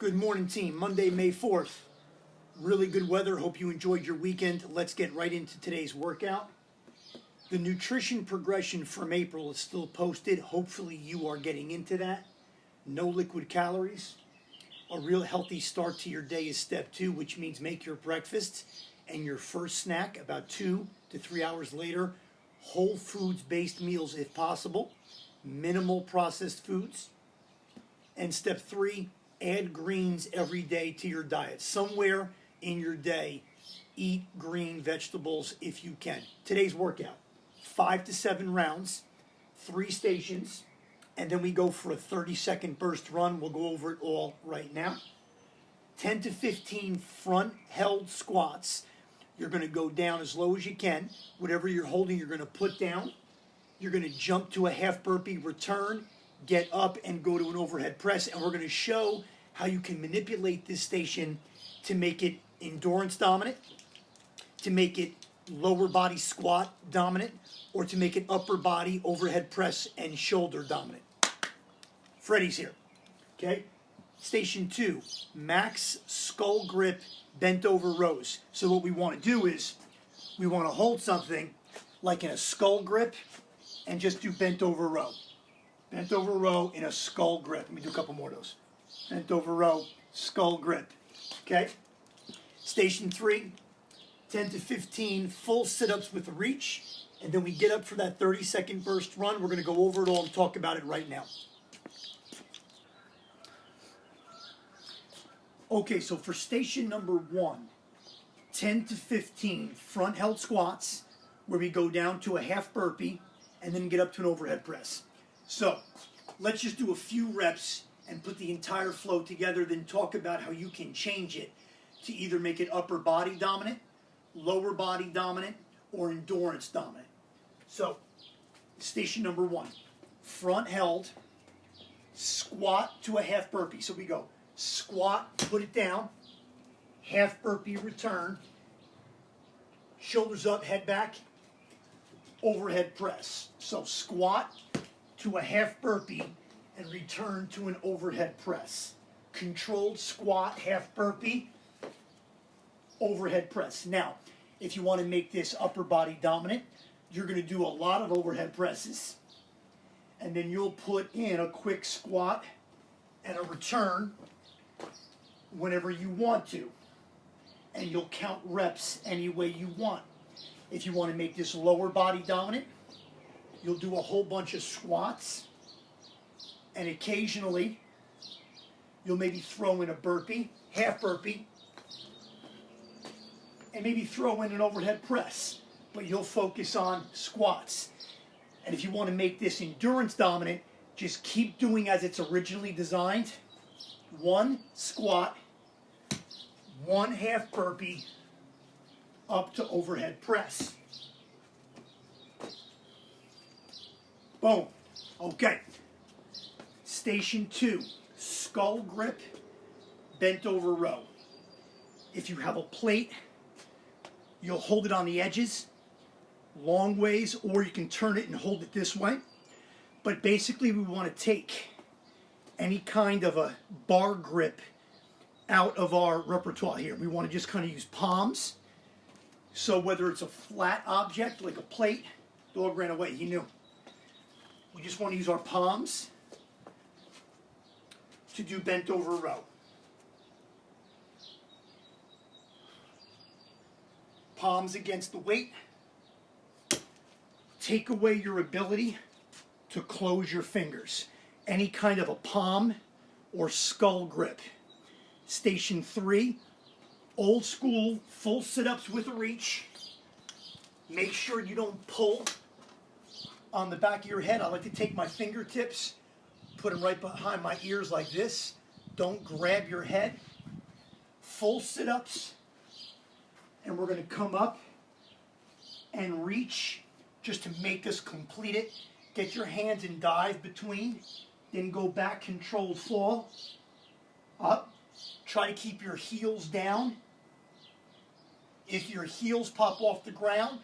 Good morning, team. Monday, May 4th. Really good weather. Hope you enjoyed your weekend. Let's get right into today's workout. The nutrition progression from April is still posted. Hopefully you are getting into that. No liquid calories. A real healthy start to your day is step 2, which means make your breakfast and your first snack about 2 to 3 hours later. Whole foods based meals if possible. Minimal processed foods. And step 3, add greens every day to your diet. Somewhere in your day, eat green vegetables if you can. Today's workout, 5 to 7 rounds, 3 stations, and then we go for a 30-second burst run. We'll go over it all right now. 10 to 15 front held squats. You're going to go down as low as you can. Whatever you're holding, you're going to put down. You're going to jump to a half burpee return, get up and go to an overhead press, and we're going to show how you can manipulate this station to make it endurance dominant, to make it lower body squat dominant, or to make it upper body overhead press and shoulder dominant. Freddie's here. Okay? Station 2, max skull grip bent over rows. So what we want to do is we want to hold something like in a skull grip and just do bent over row. Bent over row in a skull grip. Let me do a couple more of those. Bent over row, skull grip. Okay? Station 3, 10 to 15 full sit-ups with a reach. And then we get up for that 30-second burst run. We're going to go over it all and talk about it right now. Okay, so for station number 1, 10 to 15 front held squats, where we go down to a half burpee and then get up to an overhead press. So let's just do a few reps and put the entire flow together, then talk about how you can change it to either make it upper body dominant, lower body dominant, or endurance dominant. So station number 1, front held, squat to a half burpee. So we go squat, put it down, half burpee return, shoulders up, head back, overhead press. So squat to a half burpee and return to an overhead press. Controlled squat, half burpee, overhead press. Now, if you want to make this upper body dominant, you're going to do a lot of overhead presses, and then you'll put in a quick squat and a return whenever you want to, and you'll count reps any way you want. If you want to make this lower body dominant, you'll do a whole bunch of squats, and occasionally you'll maybe throw in a burpee, half burpee, and maybe throw in an overhead press, but you'll focus on squats. And if you want to make this endurance dominant, just keep doing as it's originally designed. 1 squat, 1 half burpee, up to overhead press. Boom. Okay. Station 2, skull grip, bent over row. If you have a plate, you'll hold it on the edges, long ways, or you can turn it and hold it this way. But basically we want to take any kind of a bar grip out of our repertoire here. We want to just kind of use palms. So whether it's a flat object like a plate, dog ran away, he knew. We just want to use our palms to do bent over row. Palms against the weight. Take away your ability to close your fingers. Any kind of a palm or skull grip. Station 3, old school full sit-ups with a reach. Make sure you don't pull on the back of your head. I like to take my fingertips, put them right behind my ears like this. Don't grab your head. Full sit-ups. And we're going to come up and reach just to make us complete it. Get your hands and dive between. Then go back, controlled fall. Up. Try to keep your heels down. If your heels pop off the ground,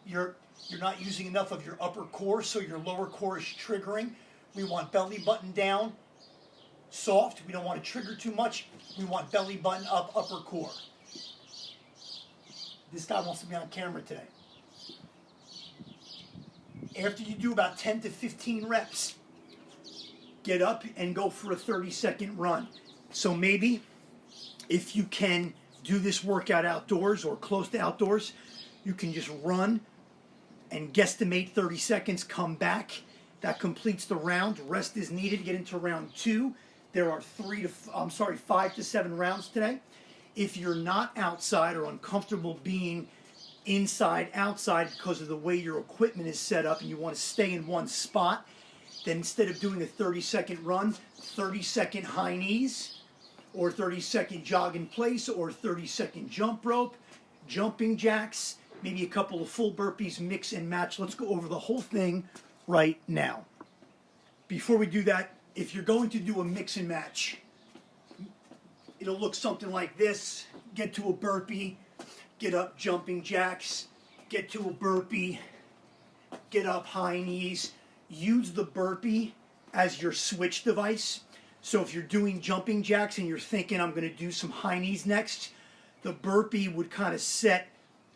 you're not using enough of your upper core, so your lower core is triggering. We want belly button down, soft. We don't want to trigger too much. We want belly button up, upper core. This guy wants to be on camera today. After you do about 10 to 15 reps, get up and go for a 30-second run. So maybe if you can do this workout outdoors or close to outdoors, you can just run and guesstimate 30 seconds, come back. That completes the round. Rest is needed. Get into round 2. There are 5 to 7 rounds today. If you're not outside or uncomfortable being inside, outside because of the way your equipment is set up and you want to stay in one spot, then instead of doing a 30-second run, 30-second high knees, or 30-second jog in place, or 30-second jump rope, jumping jacks, maybe a couple of full burpees, mix and match. Let's go over the whole thing right now. Before we do that, if you're going to do a mix and match, it'll look something like this. Get to a burpee, get up jumping jacks, get to a burpee, get up high knees. Use the burpee as your switch device. So if you're doing jumping jacks and you're thinking, I'm going to do some high knees next, the burpee would kind of set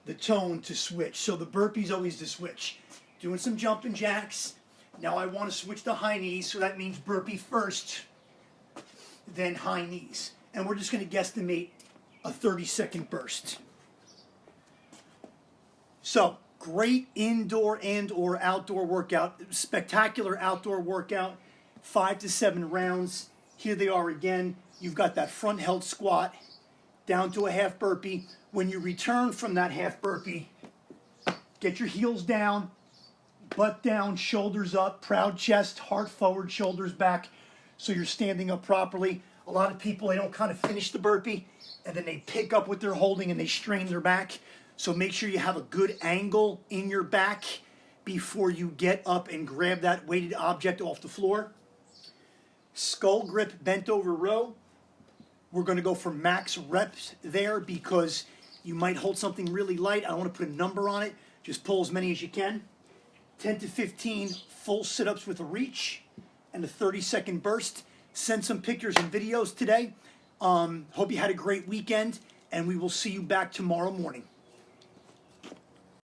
the tone to switch. So the burpee's always the switch. Doing some jumping jacks. Now I want to switch to high knees, so that means burpee first, then high knees. And we're just going to guesstimate a 30-second burst. So, great indoor and or outdoor workout. Spectacular outdoor workout. 5 to 7 rounds. Here they are again. You've got that front held squat down to a half burpee. When you return from that half burpee, get your heels down, butt down, shoulders up, proud chest, heart forward, shoulders back, so you're standing up properly. A lot of people, they don't kind of finish the burpee, and then they pick up what they're holding and they strain their back. So make sure you have a good angle in your back before you get up and grab that weighted object off the floor. Skull grip bent over row. We're going to go for max reps there because you might hold something really light. I don't want to put a number on it. Just pull as many as you can. 10 to 15 full sit-ups with a reach and a 30-second burst. Send some pictures and videos today. Hope you had a great weekend, and we will see you back tomorrow morning.